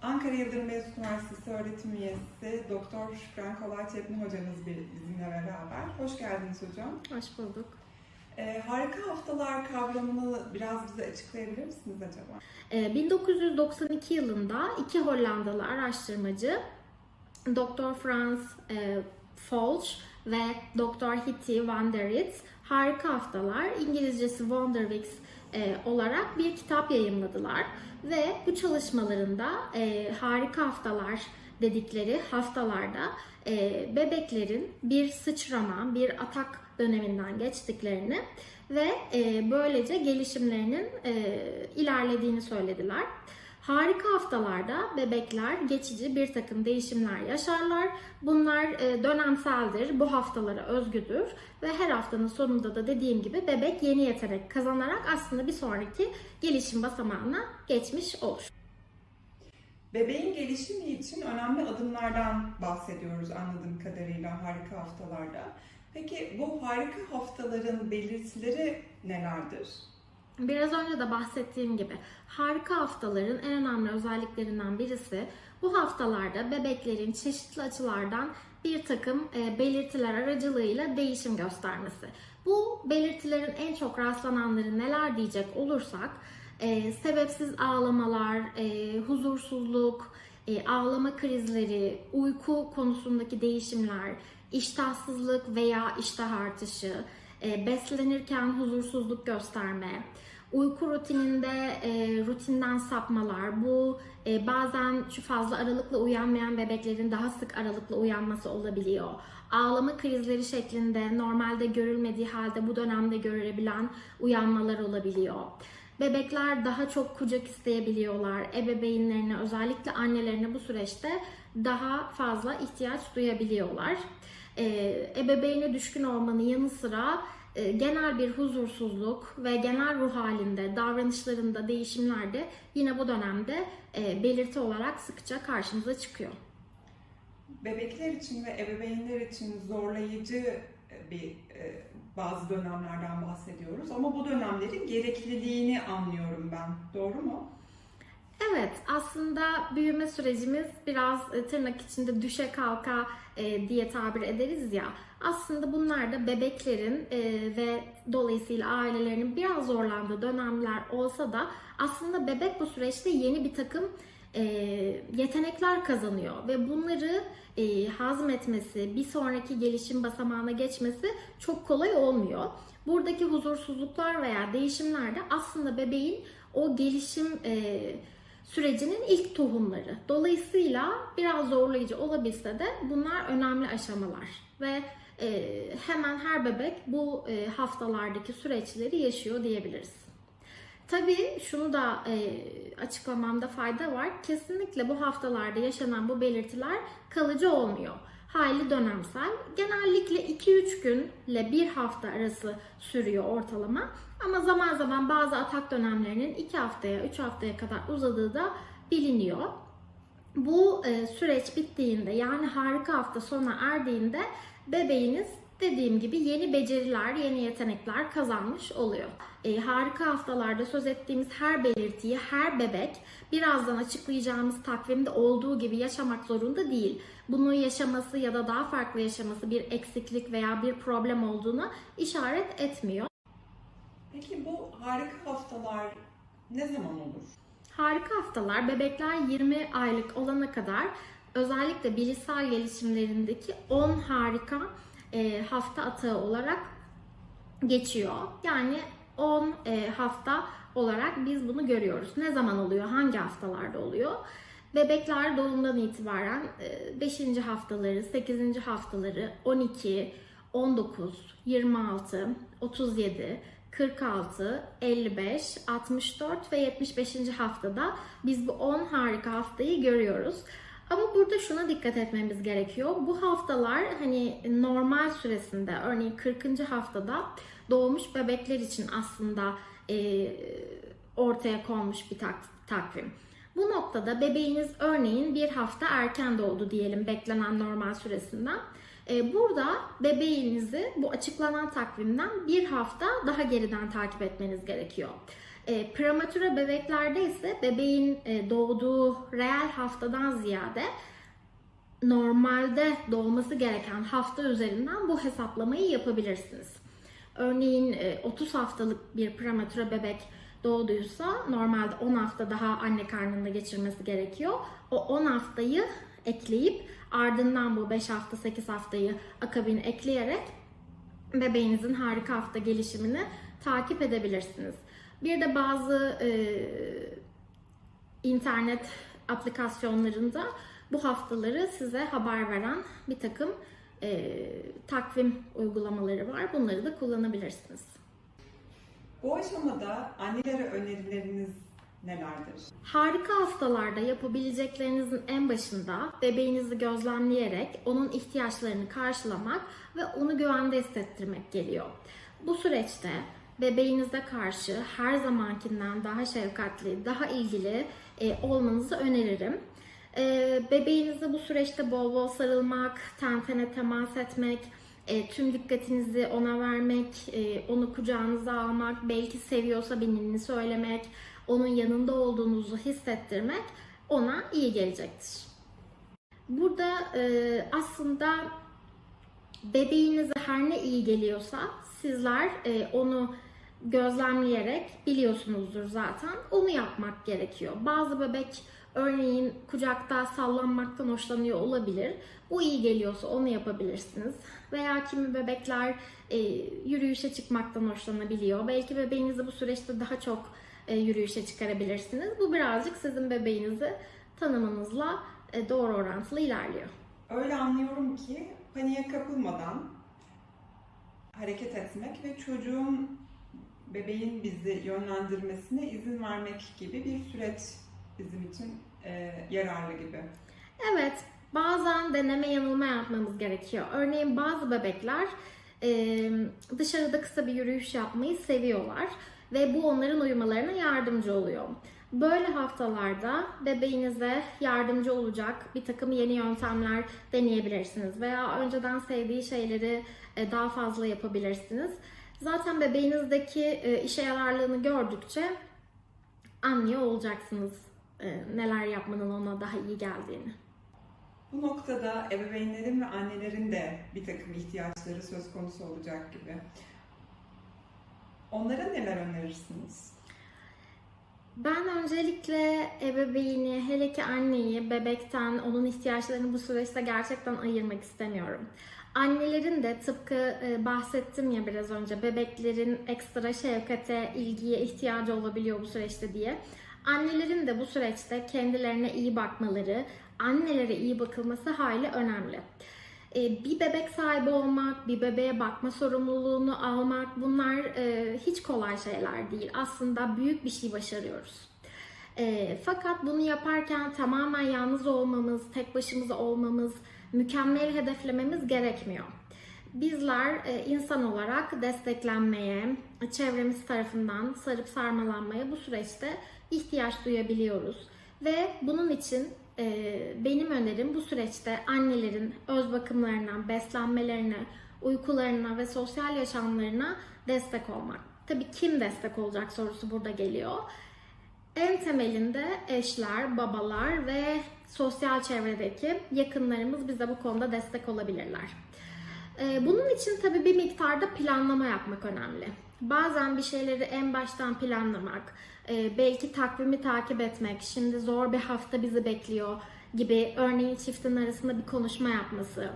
Ankara Yıldırım Beyazıt Üniversitesi öğretim üyesi Doktor Şükran Kolayçepni hocamız bizimle beraber. Hoş geldiniz hocam. Hoş bulduk. Harika haftalar kavramını biraz bize açıklayabilir misiniz acaba? 1992 yılında iki Hollandalı araştırmacı Dr. Frans Folch ve Dr. Hitty van der Ritz Harika Haftalar, İngilizcesi Wonderweeks olarak bir kitap yayımladılar. Ve bu çalışmalarında harika haftalar dedikleri haftalarda bebeklerin bir sıçrama, bir atak döneminden geçtiklerini ve böylece gelişimlerinin ilerlediğini söylediler. Harika haftalarda bebekler geçici bir takım değişimler yaşarlar. Bunlar dönemseldir, bu haftalara özgüdür ve her haftanın sonunda da dediğim gibi bebek yeni yetenek kazanarak aslında bir sonraki gelişim basamağına geçmiş olur. Bebeğin gelişimi için önemli adımlardan bahsediyoruz anladığım kadarıyla harika haftalarda. Peki bu harika haftaların belirtileri nelerdir? Biraz önce de bahsettiğim gibi harika haftaların en önemli özelliklerinden birisi bu haftalarda bebeklerin çeşitli açılardan bir takım belirtiler aracılığıyla değişim göstermesi. Bu belirtilerin en çok rastlananları neler diyecek olursak sebepsiz ağlamalar, huzursuzluk, ağlama krizleri, uyku konusundaki değişimler, iştahsızlık veya iştah artışı, beslenirken huzursuzluk gösterme, uyku rutininde rutinden sapmalar, bu bazen şu fazla aralıklı uyanmayan bebeklerin daha sık aralıklı uyanması olabiliyor. Ağlama krizleri şeklinde normalde görülmediği halde bu dönemde görülebilen uyanmalar olabiliyor. Bebekler daha çok kucak isteyebiliyorlar. Ebeveynlerine, özellikle annelerine bu süreçte daha fazla ihtiyaç duyabiliyorlar. Ebeveyne düşkün olmanın yanı sıra genel bir huzursuzluk ve genel ruh halinde, davranışlarında değişimler de yine bu dönemde belirti olarak sıkça karşımıza çıkıyor. Bebekler için ve ebeveynler için zorlayıcı bazı dönemlerden bahsediyoruz ama bu dönemlerin gerekliliğini anlıyorum ben. Doğru mu? Evet, aslında büyüme sürecimiz biraz tırnak içinde düşe kalka diye tabir ederiz ya. Aslında bunlar da bebeklerin ve dolayısıyla ailelerinin biraz zorlandığı dönemler olsa da aslında bebek bu süreçte yeni bir takım yetenekler kazanıyor ve bunları hazmetmesi, bir sonraki gelişim basamağına geçmesi çok kolay olmuyor. Buradaki huzursuzluklar veya değişimler de aslında bebeğin o gelişim sürecinin ilk tohumları. Dolayısıyla biraz zorlayıcı olabilse de bunlar önemli aşamalar ve hemen her bebek bu haftalardaki süreçleri yaşıyor diyebiliriz. Tabii şunu da açıklamamda fayda var. Kesinlikle bu haftalarda yaşanan bu belirtiler kalıcı olmuyor. Hayli dönemsel. Genellikle 2-3 günle 1 hafta arası sürüyor ortalama. Ama zaman zaman bazı atak dönemlerinin 2 haftaya, 3 haftaya kadar uzadığı da biliniyor. Bu süreç bittiğinde, yani harika hafta sona erdiğinde bebeğiniz dediğim gibi yeni beceriler, yeni yetenekler kazanmış oluyor. Harika haftalarda söz ettiğimiz her belirtiyi her bebek birazdan açıklayacağımız takvimde olduğu gibi yaşamak zorunda değil. Bunu yaşaması ya da daha farklı yaşaması bir eksiklik veya bir problem olduğunu işaret etmiyor. Peki bu harika haftalar ne zaman olur? Harika haftalar bebekler 20 aylık olana kadar özellikle bilişsel gelişimlerindeki 10 harika hafta atağı olarak geçiyor. Yani 10 hafta olarak biz bunu görüyoruz. Ne zaman oluyor? Hangi haftalarda oluyor? Bebekler doğumdan itibaren 5. haftaları, 8. haftaları, 12, 19, 26, 37, 46, 55, 64 ve 75. haftada biz bu 10 harika haftayı görüyoruz. Ama burada şuna dikkat etmemiz gerekiyor. Bu haftalar hani normal süresinde, örneğin 40. haftada doğmuş bebekler için aslında ortaya konmuş bir takvim. Bu noktada bebeğiniz örneğin bir hafta erken doğdu diyelim beklenen normal süresinden. Burada bebeğinizi bu açıklanan takvimden bir hafta daha geriden takip etmeniz gerekiyor. Prematüre bebeklerde ise bebeğin doğduğu reel haftadan ziyade normalde doğması gereken hafta üzerinden bu hesaplamayı yapabilirsiniz. Örneğin 30 haftalık bir prematüre bebek doğduysa normalde 10 hafta daha anne karnında geçirmesi gerekiyor. O 10 haftayı ekleyip ardından bu 5 hafta 8 haftayı akabine ekleyerek bebeğinizin harika hafta gelişimini takip edebilirsiniz. Bir de bazı internet aplikasyonlarında bu haftaları size haber veren bir takım takvim uygulamaları var. Bunları da kullanabilirsiniz. Bu aşamada annelere önerileriniz nelerdir? Harika haftalarda yapabileceklerinizin en başında bebeğinizi gözlemleyerek onun ihtiyaçlarını karşılamak ve onu güvende hissettirmek geliyor. Bu süreçte bebeğinize karşı her zamankinden daha şefkatli, daha ilgili olmanızı öneririm. Bebeğinize bu süreçte bol bol sarılmak, ten tene temas etmek, tüm dikkatinizi ona vermek, onu kucağınıza almak, belki seviyorsa bir ninni söylemek, onun yanında olduğunuzu hissettirmek ona iyi gelecektir. Burada aslında bebeğinize her ne iyi geliyorsa sizler onu gözlemleyerek biliyorsunuzdur zaten. Onu yapmak gerekiyor. Bazı bebek örneğin kucakta sallanmaktan hoşlanıyor olabilir. Bu iyi geliyorsa onu yapabilirsiniz. Veya kimi bebekler yürüyüşe çıkmaktan hoşlanabiliyor. Belki bebeğinizi bu süreçte daha çok yürüyüşe çıkarabilirsiniz. Bu birazcık sizin bebeğinizi tanımanızla doğru orantılı ilerliyor. Öyle anlıyorum ki paniğe kapılmadan hareket etmek ve çocuğun, bebeğin bizi yönlendirmesine izin vermek gibi bir süreç bizim için yararlı gibi. Evet, bazen deneme yanılma yapmamız gerekiyor. Örneğin bazı bebekler dışarıda kısa bir yürüyüş yapmayı seviyorlar ve bu onların uyumalarına yardımcı oluyor. Böyle haftalarda bebeğinize yardımcı olacak bir takım yeni yöntemler deneyebilirsiniz veya önceden sevdiği şeyleri daha fazla yapabilirsiniz. Zaten bebeğinizdeki işe yararlığını gördükçe anlıyor olacaksınız neler yapmanın ona daha iyi geldiğini. Bu noktada ebeveynlerin ve annelerin de bir takım ihtiyaçları söz konusu olacak gibi. Onlara neler önerirsiniz? Ben öncelikle ebeveyni, hele ki anneyi bebekten, onun ihtiyaçlarını bu süreçte gerçekten ayırmak istemiyorum. Annelerin de tıpkı bahsettim ya biraz önce, bebeklerin ekstra şefkate, ilgiye ihtiyacı olabiliyor bu süreçte diye. Annelerin de bu süreçte kendilerine iyi bakmaları, annelere iyi bakılması hayli önemli. Bir bebek sahibi olmak, bir bebeğe bakma sorumluluğunu almak, bunlar hiç kolay şeyler değil. Aslında büyük bir şey başarıyoruz. Fakat bunu yaparken tamamen yalnız olmamız, tek başımıza olmamız, mükemmel hedeflememiz gerekmiyor. Bizler insan olarak desteklenmeye, çevremiz tarafından sarıp sarmalanmaya bu süreçte ihtiyaç duyabiliyoruz. Ve bunun için benim önerim bu süreçte annelerin öz bakımlarına, beslenmelerine, uykularına ve sosyal yaşamlarına destek olmak. Tabii kim destek olacak sorusu burada geliyor. En temelinde eşler, babalar ve sosyal çevredeki yakınlarımız bize bu konuda destek olabilirler. Bunun için tabii bir miktarda planlama yapmak önemli. Bazen bir şeyleri en baştan planlamak, belki takvimi takip etmek, şimdi zor bir hafta bizi bekliyor gibi, örneğin çiftin arasında bir konuşma yapması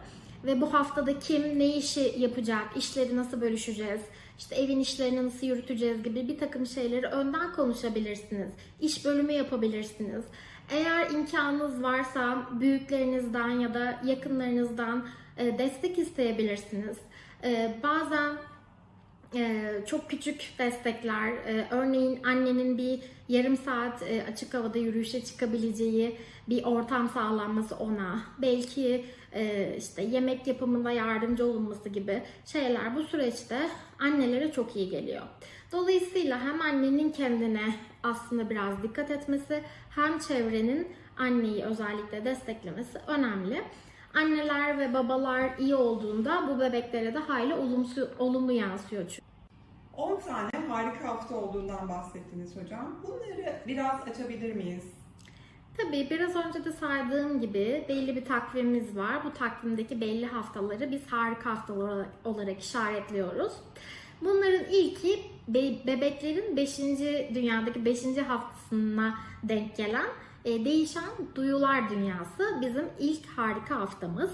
ve bu haftada kim ne işi yapacak, işleri nasıl bölüşeceğiz, işte evin işlerini nasıl yürüteceğiz gibi bir takım şeyleri önden konuşabilirsiniz. İş bölümü yapabilirsiniz. Eğer imkanınız varsa büyüklerinizden ya da yakınlarınızdan destek isteyebilirsiniz. Bazen çok küçük destekler, örneğin annenin bir yarım saat açık havada yürüyüşe çıkabileceği bir ortam sağlanması ona, belki işte yemek yapımında yardımcı olunması gibi şeyler bu süreçte annelere çok iyi geliyor. Dolayısıyla hem annenin kendine aslında biraz dikkat etmesi, hem çevrenin anneyi özellikle desteklemesi önemli. Anneler ve babalar iyi olduğunda bu bebeklere de hayli olumlu yansıyor çünkü. 10 tane harika hafta olduğundan bahsettiniz hocam. Bunları biraz açabilir miyiz? Tabii biraz önce de saydığım gibi belli bir takvimimiz var. Bu takvimdeki belli haftaları biz harika haftalar olarak işaretliyoruz. Bunların ilki bebeklerin dünyadaki 5. haftasına denk gelen değişen duyular dünyası bizim ilk harika haftamız.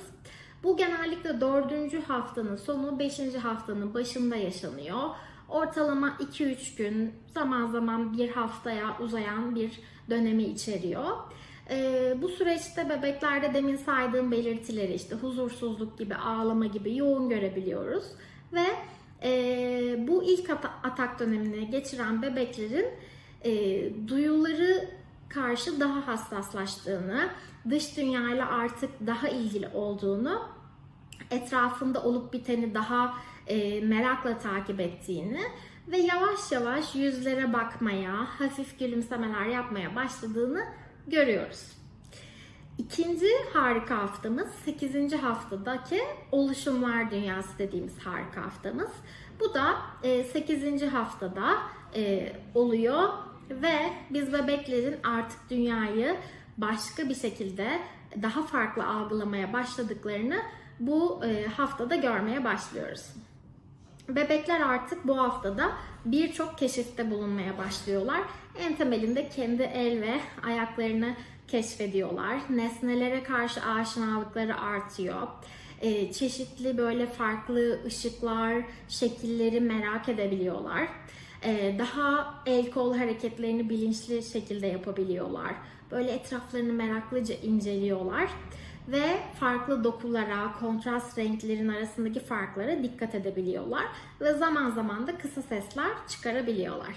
Bu genellikle 4. haftanın sonu 5. haftanın başında yaşanıyor. Ortalama 2-3 gün, zaman zaman bir haftaya uzayan bir dönemi içeriyor. Bu süreçte bebeklerde demin saydığım belirtileri işte huzursuzluk gibi, ağlama gibi yoğun görebiliyoruz. Ve bu ilk atak dönemini geçiren bebeklerin duyuları karşı daha hassaslaştığını, dış dünyayla artık daha ilgili olduğunu, etrafında olup biteni daha merakla takip ettiğini ve yavaş yavaş yüzlere bakmaya, hafif gülümsemeler yapmaya başladığını görüyoruz. İkinci harika haftamız 8. haftadaki oluşumlar dünyası dediğimiz harika haftamız. Bu da 8. haftada oluyor ve biz bebeklerin artık dünyayı başka bir şekilde daha farklı algılamaya başladıklarını bu haftada görmeye başlıyoruz. Bebekler artık bu haftada birçok keşifte bulunmaya başlıyorlar. En temelinde kendi el ve ayaklarını keşfediyorlar. Nesnelere karşı aşinalıkları artıyor. Çeşitli böyle farklı ışıklar, şekilleri merak edebiliyorlar. Daha el kol hareketlerini bilinçli şekilde yapabiliyorlar. Böyle etraflarını meraklıca inceliyorlar. Ve farklı dokulara, kontrast renklerin arasındaki farklara dikkat edebiliyorlar. Ve zaman zaman da kısa sesler çıkarabiliyorlar.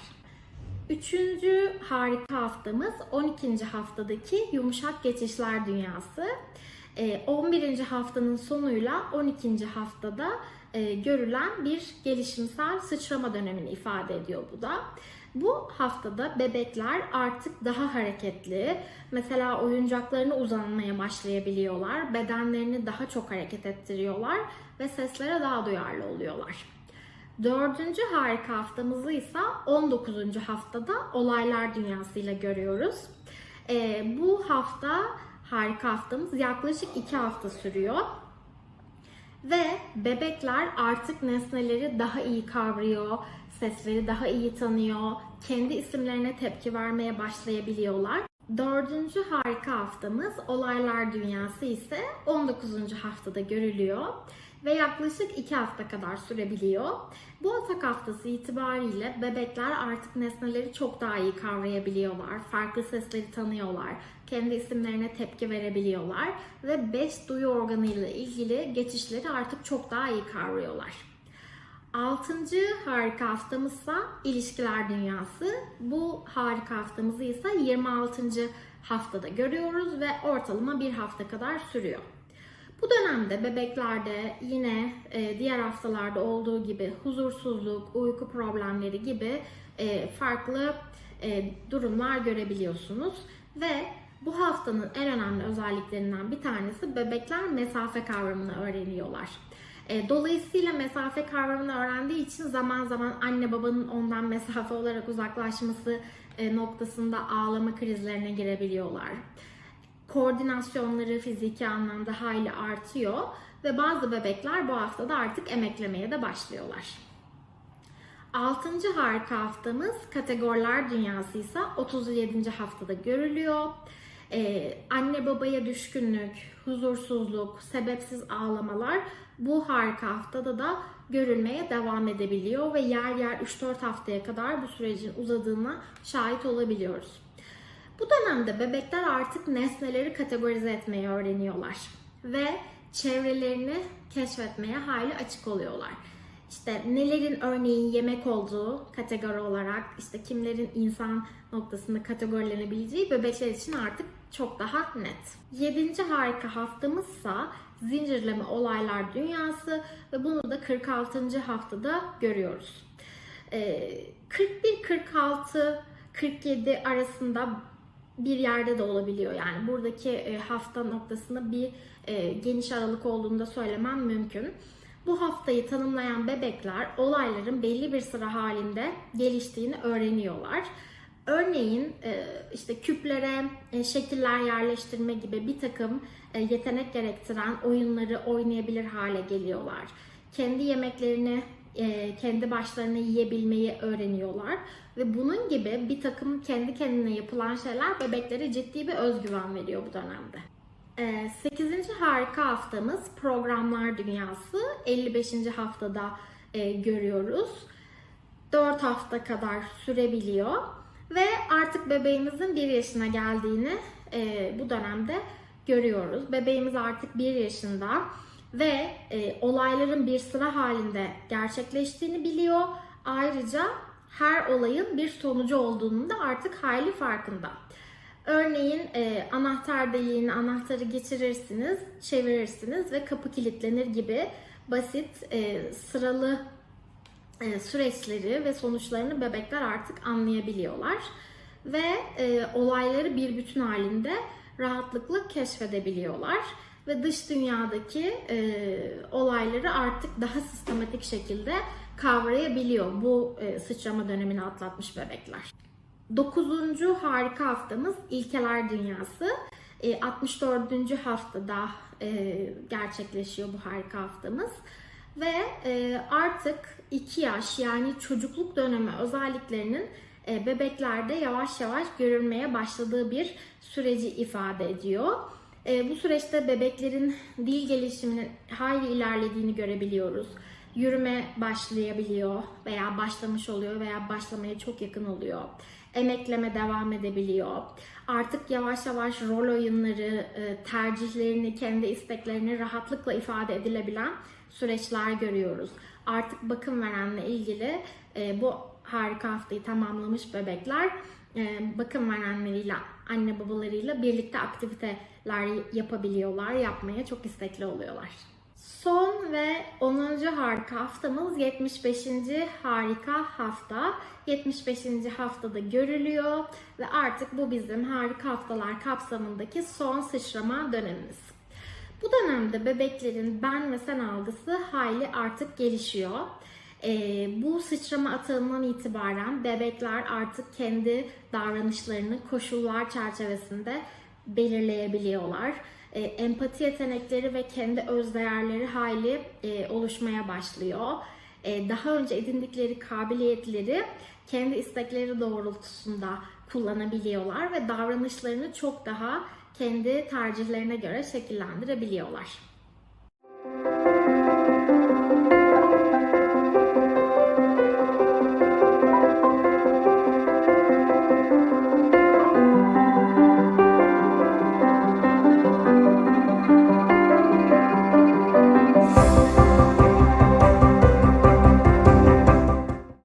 Üçüncü harika haftamız 12. haftadaki yumuşak geçişler dünyası. 11. haftanın sonuyla 12. haftada görülen bir gelişimsel sıçrama dönemini ifade ediyor bu da. Bu haftada bebekler artık daha hareketli, mesela oyuncaklarını uzanmaya başlayabiliyorlar, bedenlerini daha çok hareket ettiriyorlar ve seslere daha duyarlı oluyorlar. 4. harika haftamızı ise 19. haftada olaylar dünyasıyla görüyoruz. Bu hafta harika haftamız yaklaşık 2 hafta sürüyor. Ve bebekler artık nesneleri daha iyi kavruyor, sesleri daha iyi tanıyor, kendi isimlerine tepki vermeye başlayabiliyorlar. 4. harika haftamız olaylar dünyası ise 19. haftada görülüyor ve yaklaşık 2 hafta kadar sürebiliyor. Bu atak haftası itibariyle bebekler artık nesneleri çok daha iyi kavrayabiliyorlar, farklı sesleri tanıyorlar, kendi isimlerine tepki verebiliyorlar ve 5 duyu organıyla ilgili geçişleri artık çok daha iyi kavruyorlar. 6. harika haftamızsa ilişkiler dünyası. Bu harika haftamızı ise 26. haftada görüyoruz ve ortalama 1 hafta kadar sürüyor. Bu dönemde bebeklerde yine diğer haftalarda olduğu gibi huzursuzluk, uyku problemleri gibi farklı durumlar görebiliyorsunuz. Ve bu haftanın en önemli özelliklerinden bir tanesi bebekler mesafe kavramını öğreniyorlar. Dolayısıyla mesafe kavramını öğrendiği için zaman zaman anne babanın ondan mesafe olarak uzaklaşması noktasında ağlama krizlerine girebiliyorlar. Koordinasyonları fiziki anlamda hayli artıyor ve bazı bebekler bu haftada artık emeklemeye de başlıyorlar. 6. harika haftamız kategoriler dünyası ise 37. haftada görülüyor. Anne babaya düşkünlük, huzursuzluk, sebepsiz ağlamalar bu harika haftada da görülmeye devam edebiliyor ve yer yer 3-4 haftaya kadar bu sürecin uzadığına şahit olabiliyoruz. Bu dönemde bebekler artık nesneleri kategorize etmeyi öğreniyorlar ve çevrelerini keşfetmeye hayli açık oluyorlar. İşte nelerin örneğin yemek olduğu kategori olarak, işte kimlerin insan noktasında kategorilenebileceği bebekler için artık çok daha net. 7. harika haftamızsa zincirleme olaylar dünyası ve bunu da 46. haftada görüyoruz. 41, 46, 47 arasında bir yerde de olabiliyor. Yani buradaki hafta noktasında bir geniş aralık olduğunu da söylemem mümkün. Bu haftayı tanımlayan bebekler olayların belli bir sıra halinde geliştiğini öğreniyorlar. Örneğin işte küplere şekiller yerleştirme gibi bir takım yetenek gerektiren oyunları oynayabilir hale geliyorlar. Kendi yemeklerini kendi başlarına yiyebilmeyi öğreniyorlar ve bunun gibi bir takım kendi kendine yapılan şeyler bebeklere ciddi bir özgüven veriyor bu dönemde. 8. harika haftamız programlar dünyası. 55. haftada görüyoruz. 4 hafta kadar sürebiliyor ve artık bebeğimizin 1 yaşına geldiğini bu dönemde görüyoruz. Bebeğimiz artık 1 yaşında ve olayların bir sıra halinde gerçekleştiğini biliyor. Ayrıca her olayın bir sonucu olduğunu da artık hayli farkında. Örneğin anahtar deliğine anahtarı geçirirsiniz, çevirirsiniz ve kapı kilitlenir gibi basit sıralı süreçleri ve sonuçlarını bebekler artık anlayabiliyorlar. Ve olayları bir bütün halinde rahatlıkla keşfedebiliyorlar. Ve dış dünyadaki olayları artık daha sistematik şekilde kavrayabiliyor bu sıçrama dönemini atlatmış bebekler. 9. harika haftamız İlkeler Dünyası. 64. haftada gerçekleşiyor bu harika haftamız. Ve artık 2 yaş yani çocukluk dönemi özelliklerinin bebeklerde yavaş yavaş görülmeye başladığı bir süreci ifade ediyor. Bu süreçte bebeklerin dil gelişiminin hayli ilerlediğini görebiliyoruz. Yürüme başlayabiliyor veya başlamış oluyor veya başlamaya çok yakın oluyor. Emekleme devam edebiliyor. Artık yavaş yavaş rol oyunları, tercihlerini, kendi isteklerini rahatlıkla ifade edilebilen süreçler görüyoruz. Artık bakım verenle ilgili bu harika haftayı tamamlamış bebekler bakım verenleriyle, anne babalarıyla birlikte aktiviteler yapabiliyorlar, yapmaya çok istekli oluyorlar. Son ve 10. harika haftamız 75. harika hafta. 75. haftada görülüyor ve artık bu bizim harika haftalar kapsamındaki son sıçrama dönemimiz. Bu dönemde bebeklerin ben ve sen algısı hayli artık gelişiyor. Bu sıçrama atağından itibaren bebekler artık kendi davranışlarını koşullar çerçevesinde belirleyebiliyorlar. Empati yetenekleri ve kendi özdeğerleri hayli oluşmaya başlıyor. Daha önce edindikleri kabiliyetleri kendi istekleri doğrultusunda kullanabiliyorlar ve davranışlarını çok daha kendi tercihlerine göre şekillendirebiliyorlar.